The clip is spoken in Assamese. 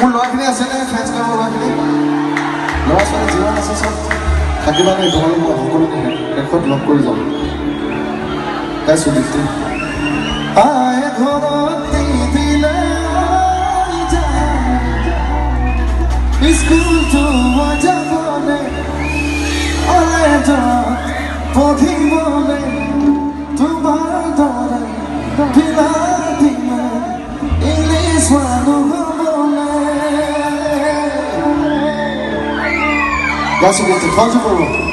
মোৰ ল'ৰাখিনি আছেনে ফেঞ্চ ক্লাবৰ ল'ৰাখিনি ল'ৰা ছোৱালী যিমান আছে চব থাকিবানে তোমালোক মই সকলোকে শেষত লগ কৰি যাম গাইছোঁ গীতটো আয়ে ঘৰত দিলে স্কুলটো মই যাবনে কলেজত পঢ়িবনে তোমাৰ দৰে বিলাতীমে ইংলিছ মানুহ হ'বনে গাইছোঁ গীতটো খঞ্জু কৰোঁ